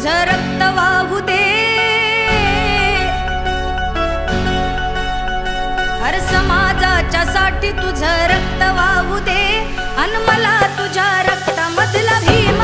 तुझं रक्त वाहू दे, हर समाजाच्या साठी तुझं रक्त वाहू दे, अन मला तुझ्या रक्तामधला भीम